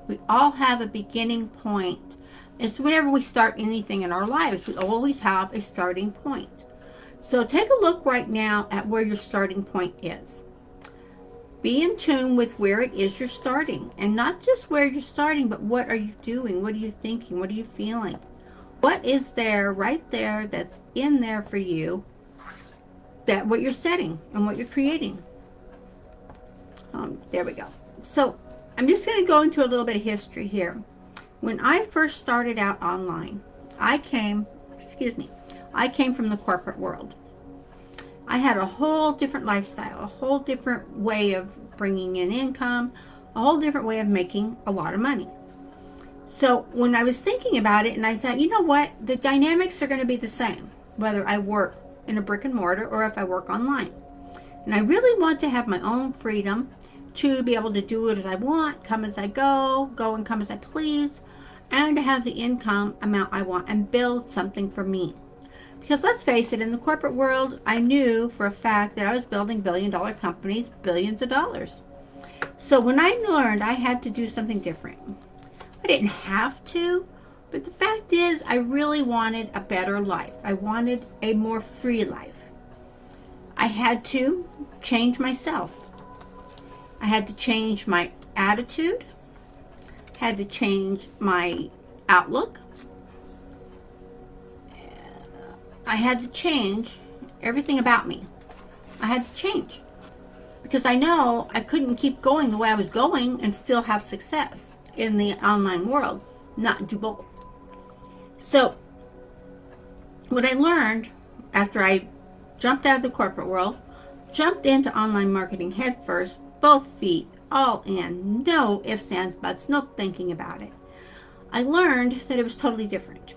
We all have a beginning point. It's whenever we start anything in our lives, we always have a starting point. So take a look right now at where your starting point is. Be in tune with where it is you're starting, and not just where you're starting, but what are you doing? What are you thinking? What are you feeling? What is there right there that's in there for you, that what you're setting and what you're creating? There we go. So I'm just going to go into a little bit of history here. When I first started out online, I came from the corporate world. I had a whole different lifestyle, a whole different way of bringing in income, a whole different way of making a lot of money. So when I was thinking about it, and I thought, you know what, the dynamics are going to be the same, whether I work in a brick and mortar or if I work online. And I really want to have my own freedom to be able to do it as I want, come as I go and come as I please, and to have the income amount I want and build something for me. Because let's face it, in the corporate world, I knew for a fact that I was building billion-dollar companies, billions of dollars. So when I learned I had to do something different, I didn't have to, but the fact is I really wanted a better life. I wanted a more free life. I had to change myself. I had to change my attitude, had to change my outlook. I had to change everything about me. I had to change because I know I couldn't keep going the way I was going and still have success in the online world, not do both. So what I learned after I jumped out of the corporate world, jumped into online marketing head first, both feet, all in, no ifs, ands, buts, no thinking about it. I learned that it was totally different.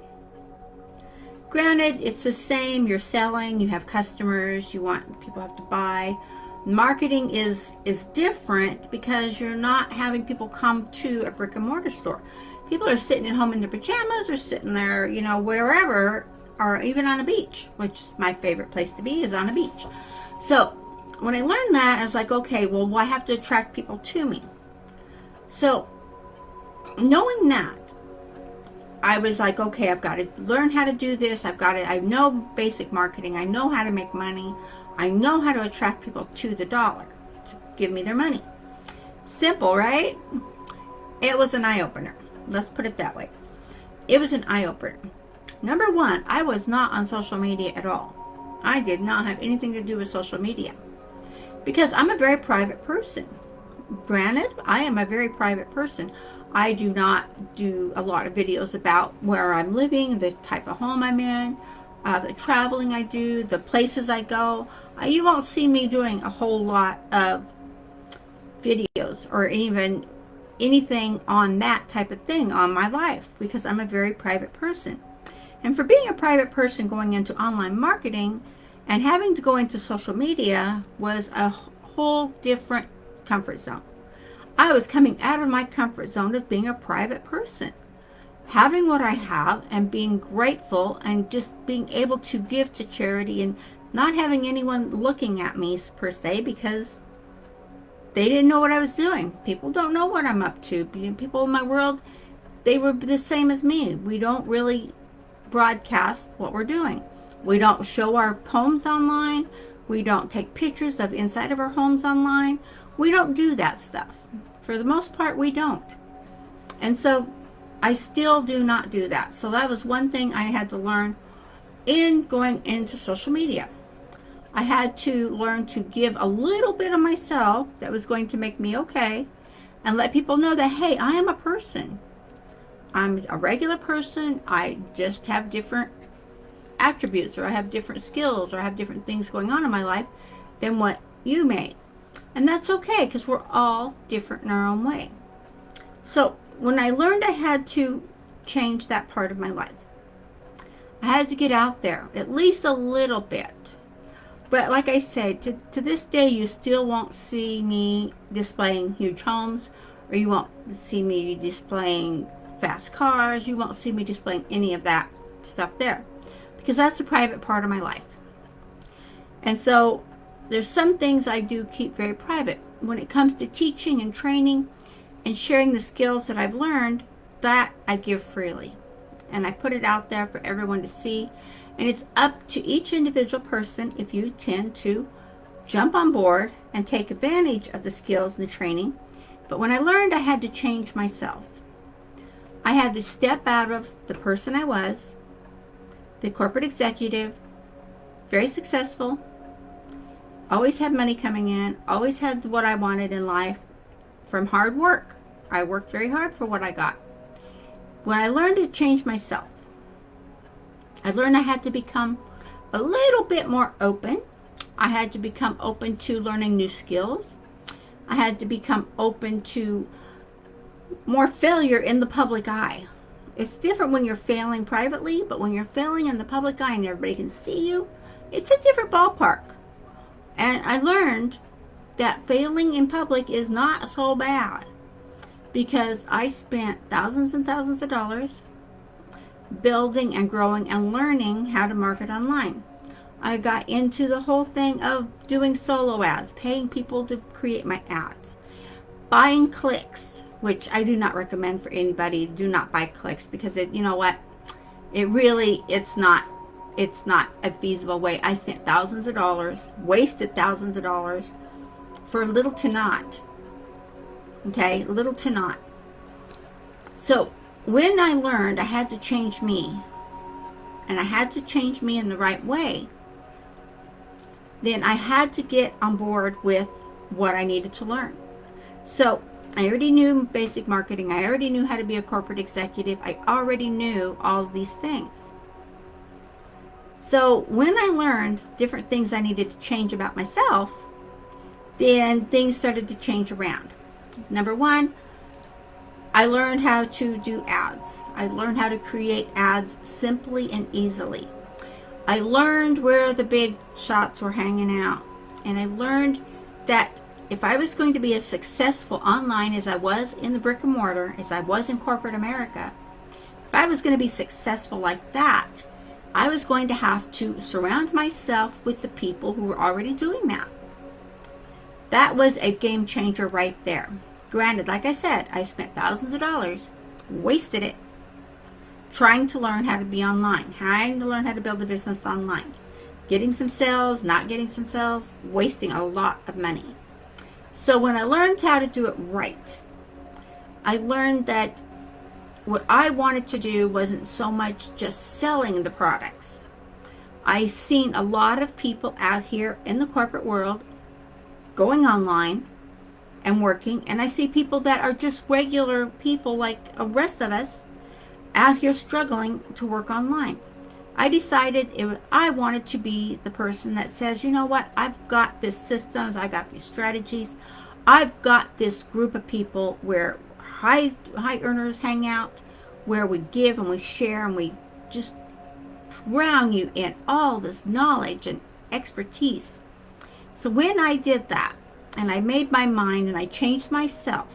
Granted, it's the same, you're selling, you have customers, you want people have to buy. Marketing is different because you're not having people come to a brick and mortar store. People are sitting at home in their pajamas or sitting there, wherever, or even on a beach, which is my favorite place to be, is on a beach. So when I learned that, I was like, okay, well, I have to attract people to me. So knowing that, I was like, okay, I've got to learn how to do this. I know basic marketing. I know how to make money. I know how to attract people to the dollar to give me their money. Simple, right? It was an eye-opener. Let's put it that way. It was an eye-opener. Number one, I was not on social media at all. I did not have anything to do with social media because I'm a very private person. Granted, I am a very private person. I do not do a lot of videos about where I'm living, the type of home I'm in, the traveling I do, the places I go. You won't see me doing a whole lot of videos or even anything on that type of thing on my life because I'm a very private person. And for being a private person going into online marketing and having to go into social media was a whole different comfort zone. I was coming out of my comfort zone of being a private person, having what I have and being grateful and just being able to give to charity and not having anyone looking at me per se because they didn't know what I was doing. People don't know what I'm up to. People in my world, they were the same as me. We don't really broadcast what we're doing. We don't show our homes online. We don't take pictures of inside of our homes online. We don't do that stuff. For the most part, we don't. And so I still do not do that. So that was one thing I had to learn in going into social media. I had to learn to give a little bit of myself that was going to make me okay and let people know that, hey, I am a person. I'm a regular person. I just have different attributes, or I have different skills, or I have different things going on in my life than what you may. And that's okay because we're all different in our own way. So when I learned I had to change that part of my life, I had to get out there at least a little bit. But like I said, to this day, you still won't see me displaying huge homes, or you won't see me displaying fast cars. You won't see me displaying any of that stuff there because that's a private part of my life. And so there's some things I do keep very private. When it comes to teaching and training and sharing the skills that I've learned, that I give freely. And I put it out there for everyone to see. And it's up to each individual person if you tend to jump on board and take advantage of the skills and the training. But when I learned, I had to change myself. I had to step out of the person I was, the corporate executive, very successful, always had money coming in, always had what I wanted in life from hard work. I worked very hard for what I got. When I learned to change myself, I learned I had to become a little bit more open. I had to become open to learning new skills. I had to become open to more failure in the public eye. It's different when you're failing privately, but when you're failing in the public eye and everybody can see you, it's a different ballpark. And I learned that failing in public is not so bad, because I spent thousands and thousands of dollars building and growing and learning how to market online. I got into the whole thing of doing solo ads, paying people to create my ads, buying clicks, which I do not recommend for anybody. Do not buy clicks, because you know what? It's not a feasible way. I spent thousands of dollars, wasted thousands of dollars for little to not. Okay, little to not. So when I learned I had to change me, and I had to change me in the right way, then I had to get on board with what I needed to learn. So I already knew basic marketing. I already knew how to be a corporate executive. I already knew all of these things. So when I learned different things I needed to change about myself, then things started to change around. Number one, I learned how to do ads. I learned how to create ads simply and easily. I learned where the big shots were hanging out. And I learned that if I was going to be as successful online as I was in the brick and mortar, as I was in corporate America, if I was going to be successful like that, I was going to have to surround myself with the people who were already doing that. That was a game changer right there. Granted, like I said, I spent thousands of dollars, wasted it, trying to learn how to be online, trying to learn how to build a business online, getting some sales, not getting some sales, wasting a lot of money. So when I learned how to do it right, I learned that what I wanted to do wasn't so much just selling the products. I've seen a lot of people out here in the corporate world going online and working, and I see people that are just regular people like the rest of us out here struggling to work online. I decided I wanted to be the person that says, you know what, I've got this systems, I got these strategies, I've got this group of people where high earners hang out, where we give and we share and we just drown you in all this knowledge and expertise. So when I did that, and I made my mind and I changed myself,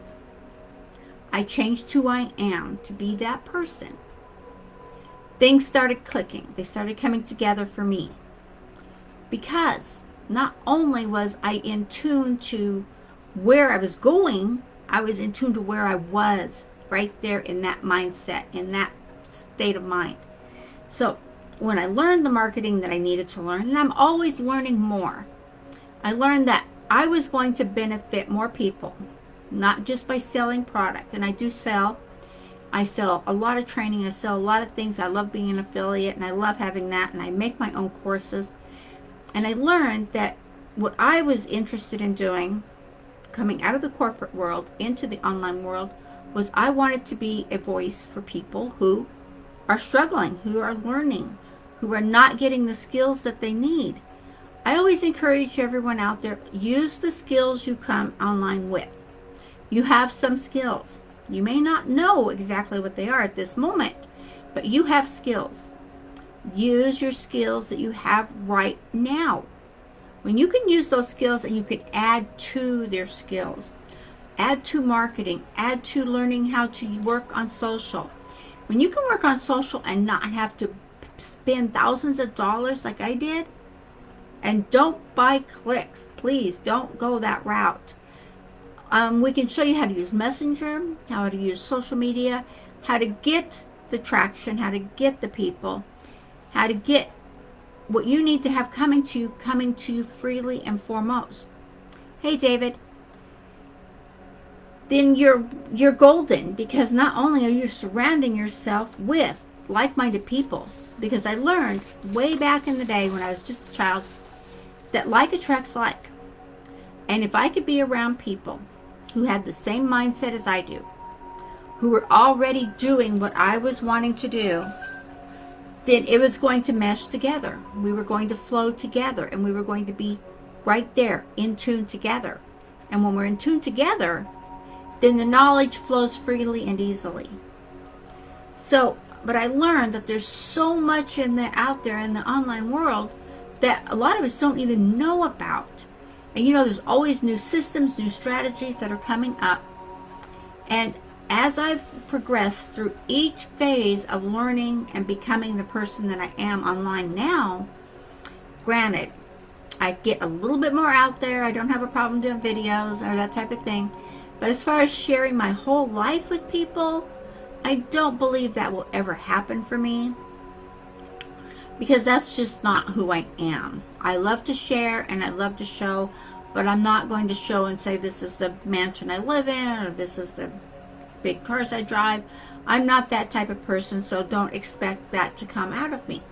I changed who I am to be that person, things started clicking. They started coming together for me. Because not only was I in tune to where I was going, I was in tune to where I was right there in that mindset, in that state of mind. So when I learned the marketing that I needed to learn, and I'm always learning more, I learned that I was going to benefit more people, not just by selling product. And I do sell. I sell a lot of training. I sell a lot of things. I love being an affiliate, and I love having that. And I make my own courses. And I learned that what I was interested in doing, coming out of the corporate world into the online world, was I wanted to be a voice for people who are struggling, who are learning, who are not getting the skills that they need. I always encourage everyone out there, use the skills you come online with. You have some skills. You may not know exactly what they are at this moment, but you have skills. Use your skills that you have right now. When you can use those skills and you can add to their skills, add to marketing, add to learning how to work on social. When you can work on social and not have to spend thousands of dollars like I did, and don't buy clicks. Please don't go that route. We can show you how to use Messenger, how to use social media, how to get the traction, how to get the people, how to get what you need to have coming to you freely and foremost. Hey, David. Then you're golden, because not only are you surrounding yourself with like-minded people, because I learned way back in the day when I was just a child that like attracts like. And if I could be around people who had the same mindset as I do, who were already doing what I was wanting to do, then it was going to mesh together. We were going to flow together, and we were going to be right there in tune together. And when we're in tune together, then the knowledge flows freely and easily. So, but I learned that there's so much out there in the online world that a lot of us don't even know about. And there's always new systems, new strategies that are coming up. And as I've progressed through each phase of learning and becoming the person that I am online now, granted, I get a little bit more out there. I don't have a problem doing videos or that type of thing. But as far as sharing my whole life with people, I don't believe that will ever happen for me, because that's just not who I am. I love to share and I love to show, but I'm not going to show and say this is the mansion I live in or this is the big cars I drive. I'm not that type of person, so don't expect that to come out of me.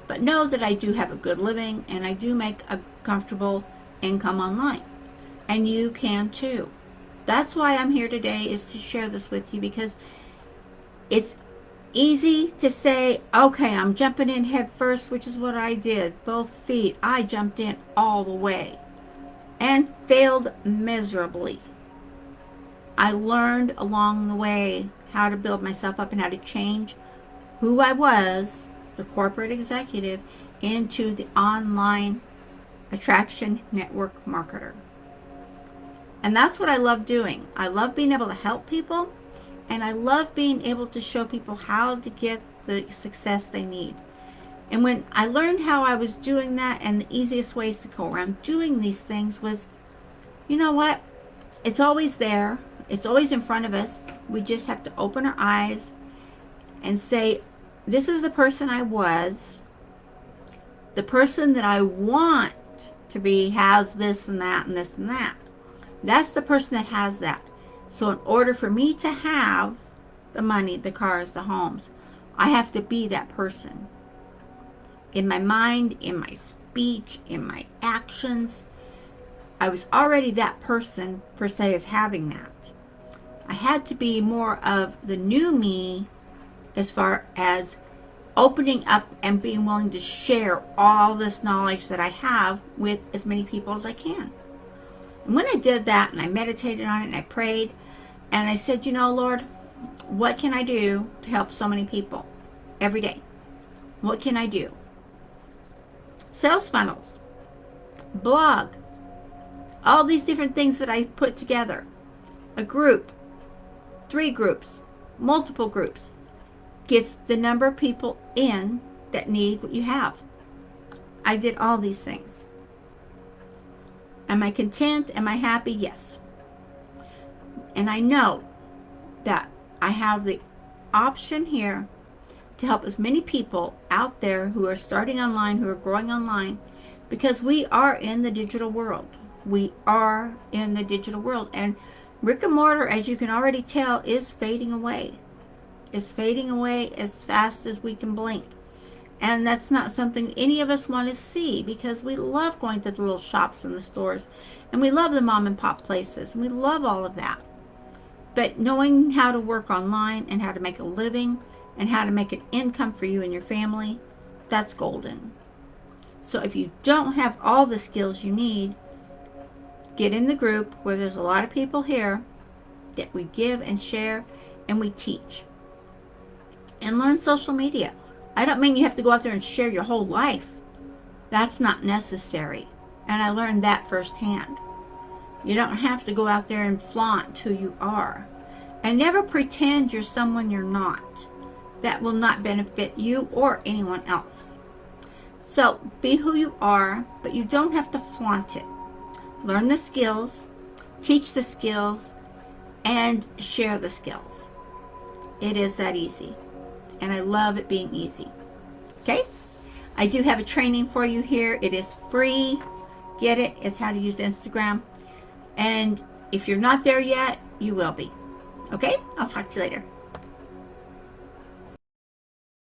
But know that I do have a good living and I do make a comfortable income online. And you can too. That's why I'm here today, is to share this with you, because it's easy to say, okay, I'm jumping in head first, which is what I did. Both feet, I jumped in all the way and failed miserably. I learned along the way how to build myself up and how to change who I was, the corporate executive, into the online attraction network marketer. And that's what I love doing. I love being able to help people, and I love being able to show people how to get the success they need. And when I learned how I was doing that, and the easiest ways to go around doing these things was, you know what? It's always there. It's always in front of us. We just have to open our eyes and say, this is the person I was. The person that I want to be has this and that and this and that. That's the person that has that. So in order for me to have the money, the cars, the homes, I have to be that person. In my mind, in my speech, in my actions, I was already that person, per se, as having that. I had to be more of the new me, as far as opening up and being willing to share all this knowledge that I have with as many people as I can. And when I did that, and I meditated on it, and I prayed, and I said, Lord, what can I do to help so many people every day? What can I do? Sales funnels, blog, all these different things that I put together. A group, 3 groups, multiple groups, gets the number of people in that need what you have. I did all these things. Am I content? Am I happy? Yes. And I know that I have the option here to help as many people out there who are starting online, who are growing online, because we are in the digital world. We are in the digital world. And brick and mortar, as you can already tell, is fading away. It's fading away as fast as we can blink. And that's not something any of us want to see, because we love going to the little shops and the stores, and we love the mom and pop places, and we love all of that. But knowing how to work online and how to make a living and how to make an income for you and your family, that's golden. So if you don't have all the skills you need, get in the group where there's a lot of people here that we give and share and we teach. And learn social media. I don't mean you have to go out there and share your whole life. That's not necessary. And I learned that firsthand. You don't have to go out there and flaunt who you are. And never pretend you're someone you're not. That will not benefit you or anyone else. So be who you are, but you don't have to flaunt it. Learn the skills, teach the skills, and share the skills. It is that easy. And I love it being easy. Okay? I do have a training for you here. It is free. Get it. It's how to use Instagram. And if you're not there yet, you will be. Okay? I'll talk to you later.